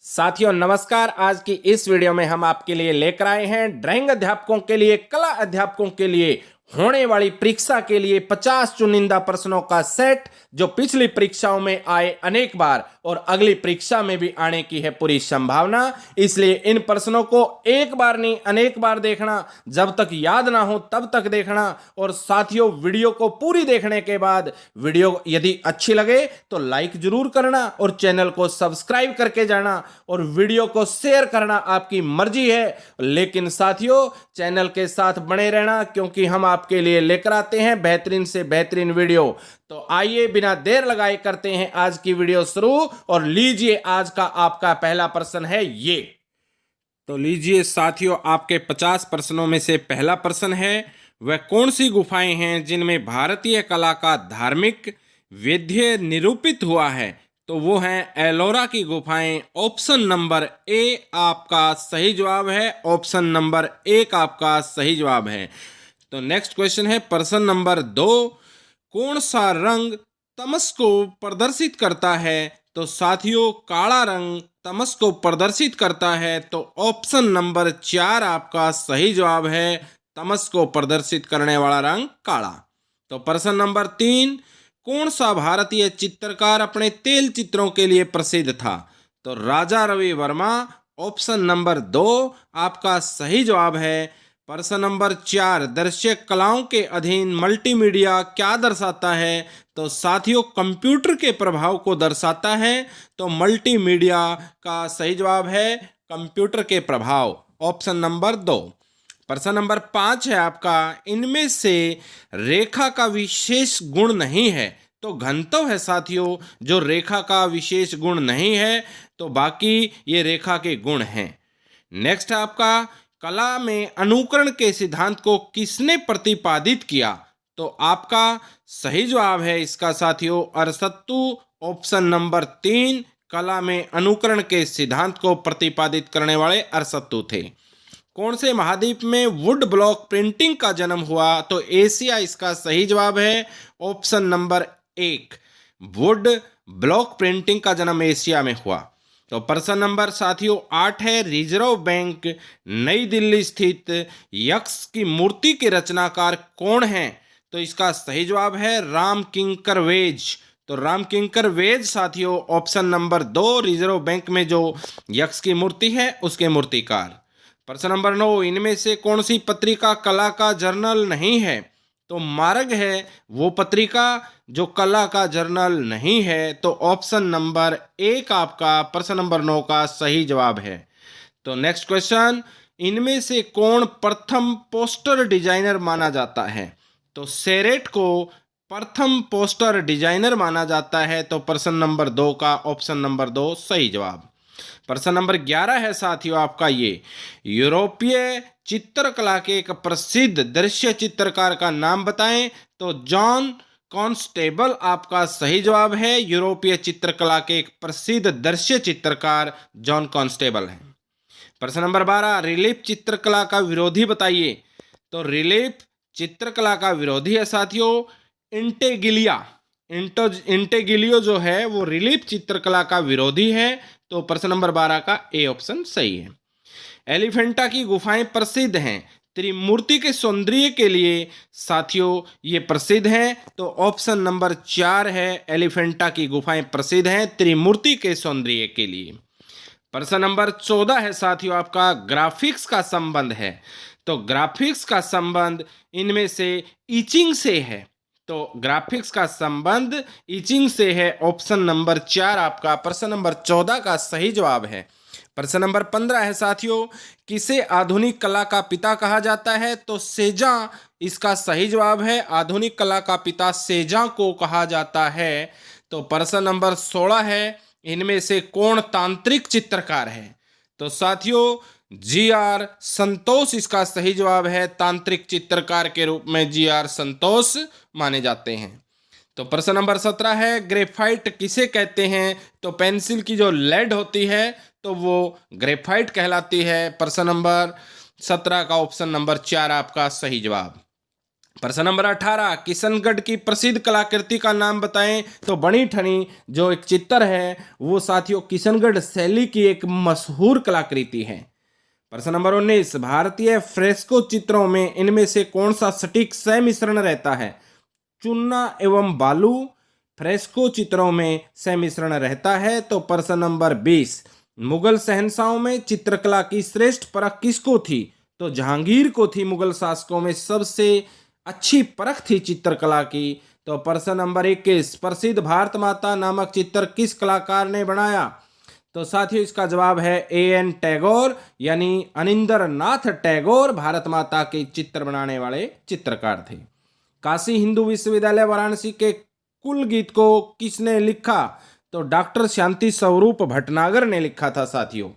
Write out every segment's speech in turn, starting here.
साथियों नमस्कार। आज की इस वीडियो में हम आपके लिए लेकर आए हैं ड्राइंग अध्यापकों के लिए, कला अध्यापकों के लिए होने वाली परीक्षा के लिए 50 चुनिंदा प्रश्नों का सेट, जो पिछली परीक्षाओं में आए अनेक बार और अगली परीक्षा में भी आने की है पूरी संभावना। इसलिए इन प्रश्नों को एक बार नहीं अनेक बार देखना, जब तक याद ना हो तब तक देखना। और साथियों वीडियो को पूरी देखने के बाद वीडियो यदि अच्छी लगे तो लाइक जरूर करना और चैनल को सब्सक्राइब करके जाना और वीडियो को शेयर करना आपकी मर्जी है, लेकिन साथियों चैनल के साथ बने रहना, क्योंकि हम आपके लिए लेकर आते हैं बेहतरीन से बेहतरीन वीडियो। तो आइए बिना देर लगाए करते हैं आज की वीडियो शुरू। और लीजिए आज का आपका पहला प्रश्न है ये। तो लीजिए साथियों, आपके 50 प्रश्नों में से पहला प्रश्न है, वह कौन सी गुफाएं हैं जिनमें भारतीय कला का धार्मिक वैद्य निरूपित हुआ है? तो वो हैं एलोरा की गुफाएं। ऑप्शन नंबर ए आपका सही जवाब है। ऑप्शन नंबर एक आपका सही जवाब है। तो नेक्स्ट क्वेश्चन है प्रश्न नंबर 2, कौन सा रंग तमस को प्रदर्शित करता है? तो साथियों काला रंग तमस को प्रदर्शित करता है। तो ऑप्शन नंबर 4 आपका सही जवाब है। तमस को प्रदर्शित करने वाला रंग काला। तो प्रश्न नंबर 3, कौन सा भारतीय चित्रकार अपने तेल चित्रों के लिए प्रसिद्ध था? तो राजा रवि वर्मा। ऑप्शन नंबर 2 आपका सही जवाब है। प्रश्न नंबर 4, दृश्य कलाओं के अधीन मल्टीमीडिया क्या दर्शाता है? तो साथियों कंप्यूटर के प्रभाव को दर्शाता है। तो मल्टीमीडिया का सही जवाब है कंप्यूटर के प्रभाव। Option number 2। प्रश्न नंबर 5 है आपका, इनमें से रेखा का विशेष गुण नहीं है। तो घनत्व है साथियों, जो रेखा का विशेष गुण नहीं है, तो बाकी ये रेखा के गुण हैं। नेक्स्ट है आपका, कला में अनुकरण के सिद्धांत को किसने प्रतिपादित किया? तो आपका सही जवाब है इसका साथियों अरस्तु। ऑप्शन नंबर 3, कला में अनुकरण के सिद्धांत को प्रतिपादित करने वाले अरस्तु थे। कौन से महाद्वीप में वुड ब्लॉक प्रिंटिंग का जन्म हुआ? तो एशिया इसका सही जवाब है। Option number 1, would block printing का जन्म एशिया में हुआ। तो प्रश्न नंबर साथियों 8 है, रिजर्व बैंक नई दिल्ली स्थित यक्ष की मूर्ति के रचनाकार कौन है? तो इसका सही जवाब है राम किंकर वेज। तो राम किंकर वेज साथियों ऑप्शन नंबर 2, रिजर्व बैंक में जो यक्ष की मूर्ति है उसके मूर्तिकार। प्रश्न नंबर 9, इनमें से कौन सी पत्रिका कला का जर्नल नहीं है? तो मार्ग है वो पत्रिका जो कला का जर्नल नहीं है। तो ऑप्शन नंबर 1 आपका प्रश्न नंबर 9 का सही जवाब है। तो नेक्स्ट क्वेश्चन, इनमें से कौन प्रथम पोस्टर डिजाइनर माना जाता है? तो सेरेट को प्रथम पोस्टर डिजाइनर माना जाता है। तो प्रश्न नंबर 2 का ऑप्शन नंबर 2 सही जवाब। प्रश्न नंबर 11 है साथियों आपका ये, यूरोपीय चित्रकला के एक प्रसिद्ध दृश्य चित्रकार का नाम बताएं। तो जॉन कॉन्स्टेबल आपका सही जवाब है। यूरोपीय चित्रकला के एक प्रसिद्ध दृश्य चित्रकार जॉन कॉन्स्टेबल हैं। प्रश्न नंबर 12, रिलीफ चित्रकला का विरोधी बताइए। तो रिलीफ चित्रकला का विरोधी है साथियों इंटेगिलिया। इंटेगिलियो जो है वो रिलीफ चित्रकला का विरोधी है। तो प्रश्न नंबर 12 का ए ऑप्शन सही है। एलिफेंटा की गुफाएं प्रसिद्ध हैं त्रिमूर्ति के सौंदर्य के लिए साथियों, ये प्रसिद्ध हैं। तो ऑप्शन नंबर 4 है, एलिफेंटा की गुफाएं प्रसिद्ध हैं त्रिमूर्ति के सौंदर्य के लिए। प्रश्न नंबर 14 है साथियों आपका, ग्राफिक्स का संबंध है। तो ग्राफिक्स का संबंध इनमें से इचिंग से है। तो ग्राफिक्स का संबंध इचिंग से है। ऑप्शन नंबर 4 आपका प्रश्न नंबर 14 का सही जवाब है। प्रश्न नंबर 15 है साथियों, किसे आधुनिक कला का पिता कहा जाता है? तो सेजां इसका सही जवाब है। आधुनिक कला का पिता सेजां को कहा जाता है। तो प्रश्न नंबर 16 है, इनमें से कौन तांत्रिक चित्रकार है? तो साथियों जी.आर. संतोष इसका सही जवाब है। तांत्रिक चित्रकार के रूप में जी.आर. संतोष माने जाते हैं। तो प्रश्न नंबर 17 है, ग्रेफाइट किसे कहते हैं? तो पेंसिल की जो लेड होती है तो वो ग्रेफाइट कहलाती है। प्रश्न नंबर 17 का ऑप्शन नंबर 4 आपका सही जवाब। प्रश्न नंबर 18, किशनगढ़ की प्रसिद्ध कलाकृति का नाम बताएं। तो बनी ठनी जो एक चित्र है वो साथियों किशनगढ़ शैली की एक मशहूर कलाकृति है। प्रश्न नंबर 19, भारतीय फ्रेस्को चित्रों में इनमें से कौन सा सटीक समिश्रण रहता है। चूना एवं बालू फ्रेस्को चित्रों में समिश्रण रहता है। तो प्रश्न नंबर 20, मुगल शहंशाहों में चित्रकला की श्रेष्ठ परख किसको थी। तो जहांगीर को थी मुगल शासकों में सबसे अच्छी परख थी चित्रकला की। तो प्रश्न नंबर 21, प्रसिद्ध भारत माता नामक चित्र किस कलाकार ने बनाया। तो साथियों इसका जवाब है A.N. टैगोर यानी अनिंदर नाथ टैगोर भारत माता के चित्र बनाने वाले चित्रकार थे। काशी हिंदू विश्वविद्यालय वाराणसी के कुल गीत को किसने लिखा। तो डॉक्टर शांति स्वरूप भटनागर ने लिखा था साथियों।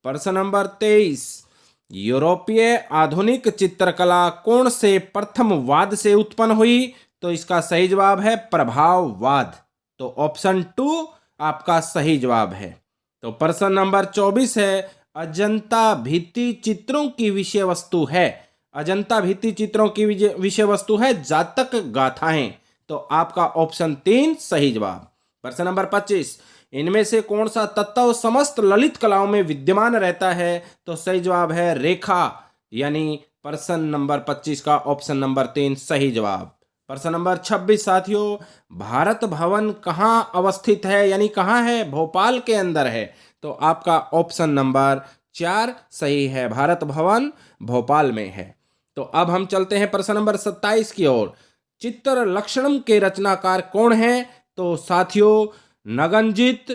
प्रश्न नंबर 23, यूरोपीय आधुनिक चित्रकला कौन से प्रथम वाद से उत्पन्न हुई। तो इसका सही जवाब है प्रभाववाद। तो ऑप्शन 2 आपका सही जवाब है। तो प्रश्न नंबर 24 है, अजंता भित्ति चित्रों की विषय वस्तु है। अजंता भित्ति चित्रों की विषय वस्तु है जातक गाथाएं। तो आपका ऑप्शन 3 सही जवाब। प्रश्न नंबर 25, इनमें से कौन सा तत्व समस्त ललित कलाओं में विद्यमान रहता है। तो सही जवाब है रेखा यानी प्रश्न नंबर 25 का ऑप्शन नंबर 3 सही जवाब। प्रश्न नंबर 26 साथियों, भारत भवन कहाँ अवस्थित है यानी कहाँ है। भोपाल के अंदर है। तो आपका ऑप्शन नंबर 4 सही है, भारत भवन भोपाल में है। तो अब हम चलते हैं प्रश्न नंबर 27 की ओर। चित्र लक्षणम के रचनाकार कौन है। तो साथियों नगनजीत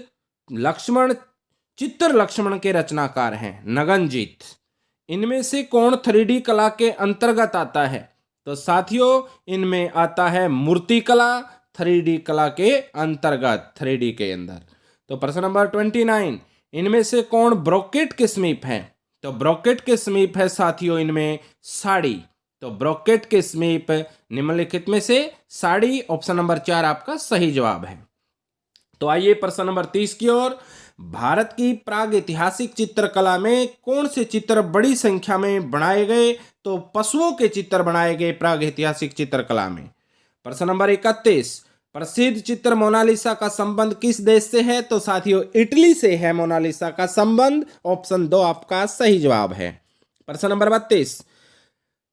लक्ष्मण चित्र लक्ष्मण के रचनाकार हैं नगनजीत। इनमें से कौन 3D कला के अंतर्गत आता है। तो साथियों इनमें आता है मूर्ति कला 3D कला के अंतर्गत 3D के अंदर। तो प्रश्न नंबर 29, इनमें से कौन ब्रोकेट के समीप है। तो ब्रोकेट के समीप है साथियों इनमें साड़ी। तो ब्रोकेट के समीप निम्नलिखित में से साड़ी ऑप्शन नंबर 4 आपका सही जवाब है। तो आइए प्रश्न नंबर 30 की ओर। भारत की प्रागैतिहासिक चित्रकला में कौन से चित्र बड़ी संख्या में बनाए गए। तो पशुओं के चित्र बनाए गए प्रागैतिहासिक चित्रकला में। प्रश्न नंबर 31, प्रसिद्ध चित्र मोनालिसा का संबंध किस देश से है। तो साथियों इटली से है मोनालिसा का संबंध। ऑप्शन 2 आपका सही जवाब है। प्रश्न नंबर 32,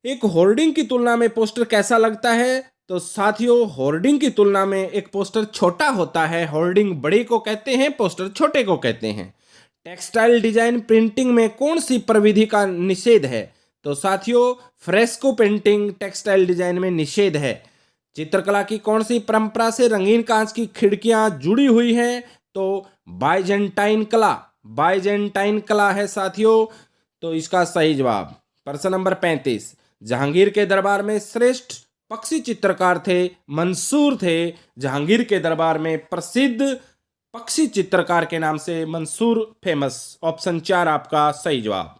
एक होर्डिंग की तुलना में पोस्टर कैसा लगता है। तो साथियों होर्डिंग की तुलना में एक पोस्टर छोटा होता है। होर्डिंग बड़े को कहते हैं, पोस्टर छोटे को कहते हैं। टेक्सटाइल डिजाइन प्रिंटिंग में कौन सी प्रविधि का निषेध है। तो साथियों फ्रेस्को पेंटिंग टेक्सटाइल डिजाइन में निषेध है। चित्रकला की कौन सी परंपरा से रंगीन कांच की खिड़कियां जुड़ी हुई हैं। तो बाइजेंटाइन कला है साथियों। तो इसका सही जवाब। प्रश्न नंबर 35, जहांगीर के दरबार में श्रेष्ठ पक्षी चित्रकार थे मंसूर थे। जहांगीर के दरबार में प्रसिद्ध पक्षी चित्रकार के नाम से मंसूर फेमस। ऑप्शन 4 आपका सही जवाब।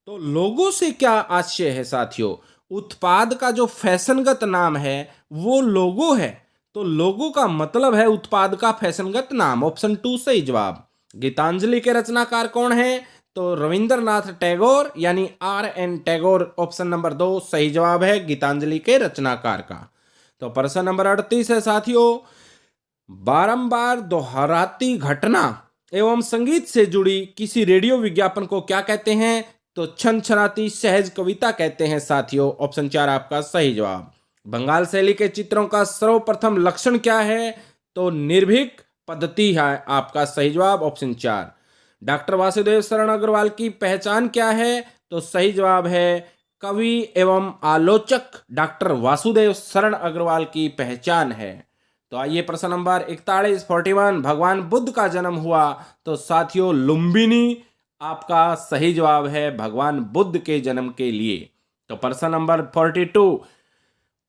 तो लोगो से क्या आशय है साथियों। उत्पाद का जो फैशनगत नाम है वो लोगो है। तो लोगो का मतलब है उत्पाद का फैशनगत नाम। ऑप्शन 2 सही जवाब। गीतांजलि के रचनाकार कौन है। तो रविंद्रनाथ टैगोर यानी R.N. टैगोर। ऑप्शन नंबर 2 सही जवाब है गीतांजलि के रचनाकार का। तो प्रश्न नंबर 38 है साथियों, बारंबार दोहराती घटना एवं संगीत से जुड़ी किसी रेडियो विज्ञापन को क्या कहते हैं। तो छनछनाती सहज कविता कहते हैं साथियों। ऑप्शन 4 आपका सही जवाब। बंगाल शैली के चित्रों का सर्वप्रथम लक्षण क्या है। तो निर्भीक पद्धति है आपका सही जवाब। ऑप्शन 4। डॉक्टर वासुदेव शरण अग्रवाल की पहचान क्या है। तो सही जवाब है कवि एवं आलोचक डॉक्टर वासुदेव शरण अग्रवाल की पहचान है। तो आइए प्रश्न नंबर 41 भगवान बुद्ध का जन्म हुआ। तो साथियों लुम्बिनी आपका सही जवाब है भगवान बुद्ध के जन्म के लिए। तो प्रश्न नंबर 42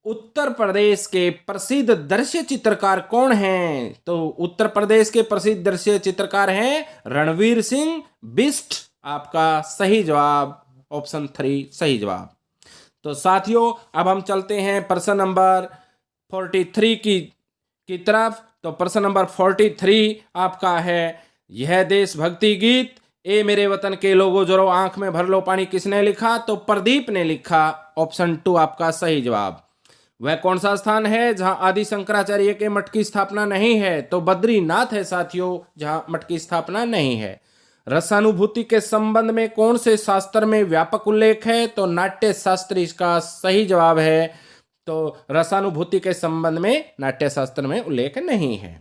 उत्तर प्रदेश के प्रसिद्ध दृश्य चित्रकार कौन हैं। तो उत्तर प्रदेश के प्रसिद्ध दृश्य चित्रकार हैं रणवीर सिंह बिष्ट। आपका सही जवाब ऑप्शन 3 सही जवाब। तो साथियों अब हम चलते हैं प्रश्न नंबर 43 की तरफ। तो प्रश्न नंबर 43 आपका है, यह देशभक्ति गीत ए मेरे वतन के लोगों जरो आंख में भर लो पानी किसने लिखा? तो प्रदीप ने लिखा। ऑप्शन 2 आपका सही जवाब। वह कौन सा स्थान है जहां आदि शंकराचार्य के मठ की स्थापना नहीं है? तो बद्रीनाथ है साथियों, जहां मठ की स्थापना नहीं है। रसानुभूति के संबंध में कौन से शास्त्र में व्यापक उल्लेख है? तो नाट्य शास्त्र इसका सही जवाब है। तो रसानुभूति के संबंध में नाट्य शास्त्र में उल्लेख नहीं है।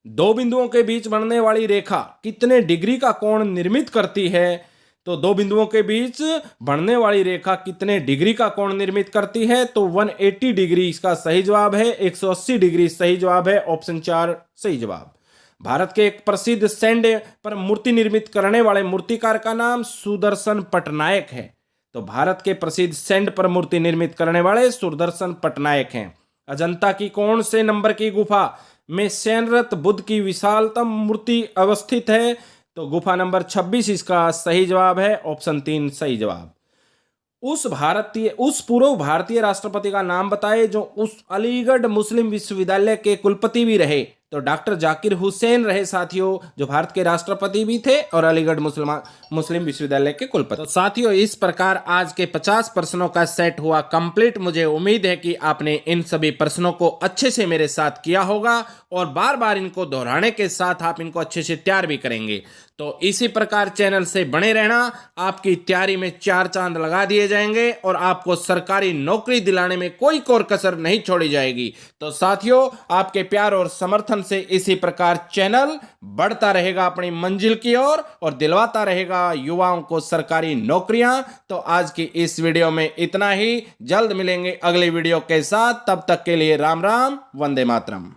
दो बिंदुओं के बीच बनने वाली रेखा कितने डिग्री का कोण निर्मित करती है? तो दो बिंदुओं के बीच बढ़ने वाली रेखा कितने डिग्री का कोण निर्मित करती है? तो 180 डिग्री इसका सही जवाब है। 180 डिग्री सही जवाब है। ऑप्शन 4 सही जवाब। भारत के एक प्रसिद्ध सैंड पर मूर्ति निर्मित करने वाले मूर्तिकार का नाम सुदर्शन पटनायक है। तो भारत के प्रसिद्ध सैंड पर मूर्ति निर्मित करने वाले सुदर्शन पटनायक हैं। अजंता की कौन से नंबर की गुफा में शयनरत बुद्ध की विशालतम मूर्ति अवस्थित है? तो गुफा नंबर 26 इसका सही जवाब है। ऑप्शन 3 सही जवाब। उस पूर्व भारतीय राष्ट्रपति का नाम बताए जो उस अलीगढ़ मुस्लिम विश्वविद्यालय के कुलपति भी रहे। तो डॉक्टर जाकिर हुसैन रहे साथियों, जो भारत के राष्ट्रपति भी थे और अलीगढ़ मुस्लिम विश्वविद्यालय के कुलपति। तो साथियों, इस प्रकार आज के 50 प्रश्नों का सेट हुआ कंप्लीट। मुझे उम्मीद है कि आपने इन सभी प्रश्नों को अच्छे से मेरे साथ किया होगा और बार बार इनको दोहराने के साथ आप इनको अच्छे से तैयार भी करेंगे। तो इसी प्रकार चैनल से बने रहना, आपकी तैयारी में 4 चांद लगा दिए जाएंगे और आपको सरकारी नौकरी दिलाने में कोई कोर कसर नहीं छोड़ी जाएगी। तो साथियों, आपके प्यार और समर्थन से इसी प्रकार चैनल बढ़ता रहेगा अपनी मंजिल की ओर और दिलवाता रहेगा युवाओं को सरकारी नौकरियां। तो आज की इस वीडियो में इतना ही। जल्द मिलेंगे अगली वीडियो के साथ। तब तक के लिए राम राम, वंदे मातरम।